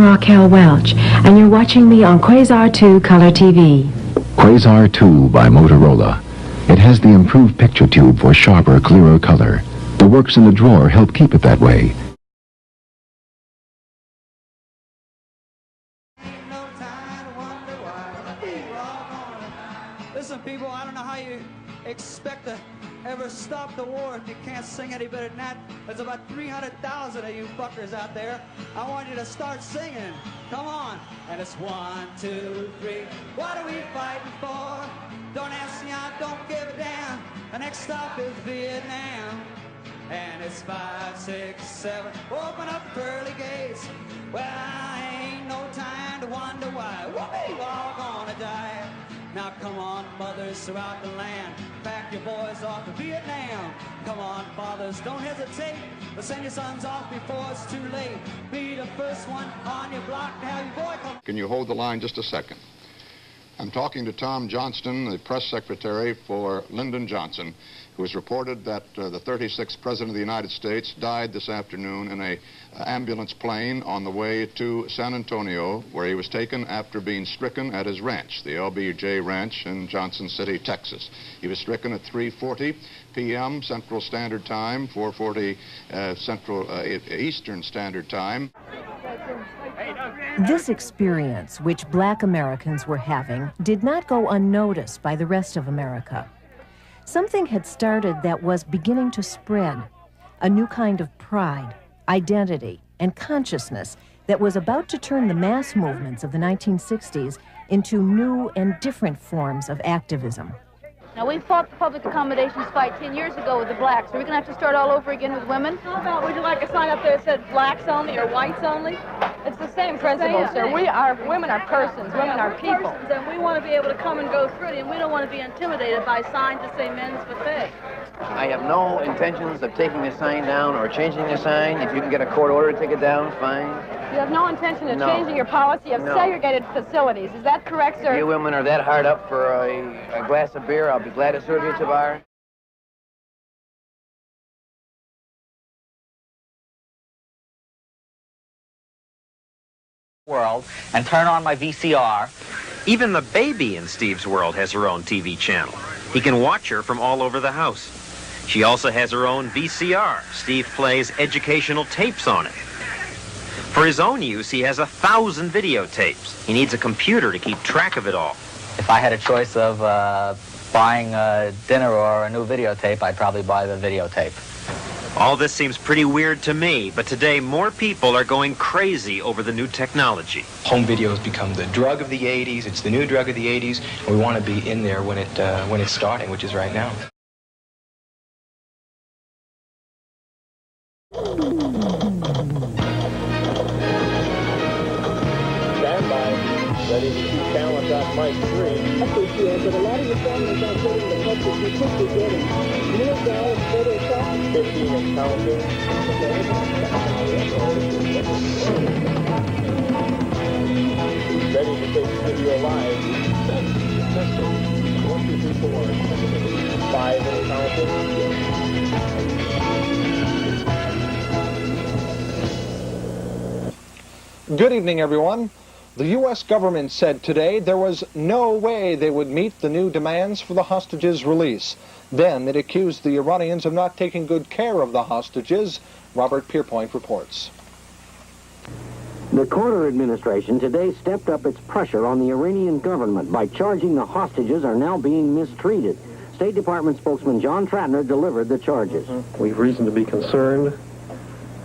Raquel Welch, and you're watching me on Quasar 2 Color TV. Quasar 2 by Motorola. It has the improved picture tube for sharper, clearer color. The works in the drawer help keep it that way. Listen, people, I don't know how you expect to ever stop the war if you can't sing any better than that. There's about 300,000 of you fuckers out there. I want you to start singing. Come on. And it's 1, 2, 3. What are we fighting for? Don't ask me, I don't give a damn. The next stop is Vietnam. And it's 5, 6, 7. Open up the pearly gates. Well, ain't no time to wonder why. We're all gonna die. Now come on, mothers throughout the land, pack your boys off to Vietnam. Come on, fathers, don't hesitate, but send your sons off before it's too late. Be the first one on your block to have your boy come. Can you hold the line just a second? I'm talking to Tom Johnston, the press secretary for Lyndon Johnson, who has reported that the 36th President of the United States died this afternoon in a ambulance plane on the way to San Antonio, where he was taken after being stricken at his ranch, the LBJ Ranch in Johnson City, Texas. He was stricken at 3:40 p.m. Central Standard Time, 4:40 Eastern Standard Time. This experience, which Black Americans were having, did not go unnoticed by the rest of America. Something had started that was beginning to spread, a new kind of pride, identity, and consciousness that was about to turn the mass movements of the 1960s into new and different forms of activism. Now, we fought the public accommodations fight 10 years ago with the blacks. Are we going to have to start all over again with women? How about, would you like a sign up there that said blacks only or whites only? It's the same principle, sir. Women are persons. Women are people. Persons, and we want to be able to come and go through it, and we don't want to be intimidated by signs that say men's buffet. I have no intentions of taking the sign down or changing the sign. If you can get a court order to take it down, fine. You have no intention of changing your policy of segregated facilities. Is that correct, sir? If you women are that hard up for a glass of beer, I'll be glad to serve you at your bar. World and turn on my VCR. Even the baby in Steve's world has her own TV channel. He can watch her from all over the house. She also has her own VCR. Steve plays educational tapes on it. For his own use, he has 1,000 videotapes. He needs a computer to keep track of it all. If I had a choice of buying a dinner or a new videotape, I'd probably buy the videotape. All this seems pretty weird to me, but today more people are going crazy over the new technology. Home video has become the drug of the 80s. It's the new drug of the 80s. And we want to be in there when it's starting, which is right now. Stand by. Ready to see talent on mic 3. Okay, but a lot of your families aren't getting the help that you could be getting. Kneel down and Photoshop. 15 and counting. Ready to take video live. Testing. 1, 2, 3, 4. 5 and counting. Good evening, everyone. The U.S. government said today there was no way they would meet the new demands for the hostages' release. Then it accused the Iranians of not taking good care of the hostages. Robert Pierpoint reports. The Carter administration today stepped up its pressure on the Iranian government by charging the hostages are now being mistreated. State Department spokesman John Tratner delivered the charges. We have reason to be concerned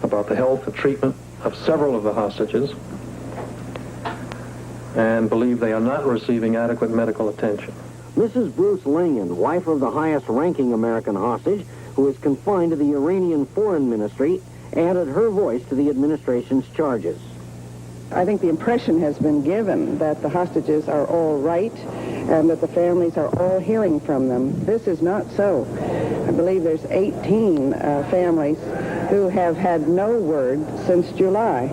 about the health and treatment of several of the hostages and believe they are not receiving adequate medical attention. Mrs. Bruce Lingan, wife of the highest-ranking American hostage, who is confined to the Iranian Foreign Ministry, added her voice to the administration's charges. I think the impression has been given that the hostages are all right and that the families are all hearing from them. This is not so. I believe there's 18 families who have had no word since July.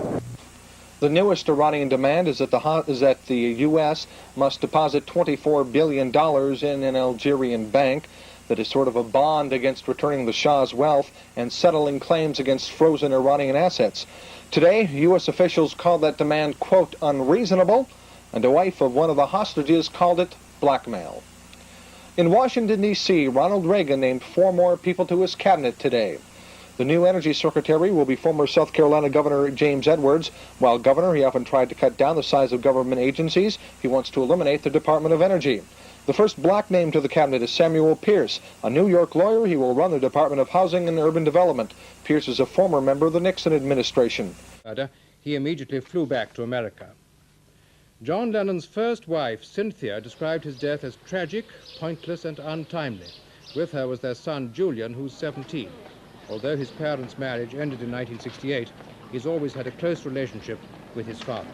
The newest Iranian demand is that the U.S. must deposit $24 billion in an Algerian bank that is sort of a bond against returning the Shah's wealth and settling claims against frozen Iranian assets. Today, U.S. officials called that demand, quote, unreasonable, and a wife of one of the hostages called it blackmail. In Washington, D.C., Ronald Reagan named 4 more people to his cabinet today. The new energy secretary will be former South Carolina Governor James Edwards. While governor, he often tried to cut down the size of government agencies. He wants to eliminate the Department of Energy. The first black name to the cabinet is Samuel Pierce, a New York lawyer. He will run the Department of Housing and Urban Development. Pierce is a former member of the Nixon administration. He immediately flew back to America. John Lennon's first wife, Cynthia, described his death as tragic, pointless, and untimely. With her was their son, Julian, who's 17. Although his parents' marriage ended in 1968, he's always had a close relationship with his father.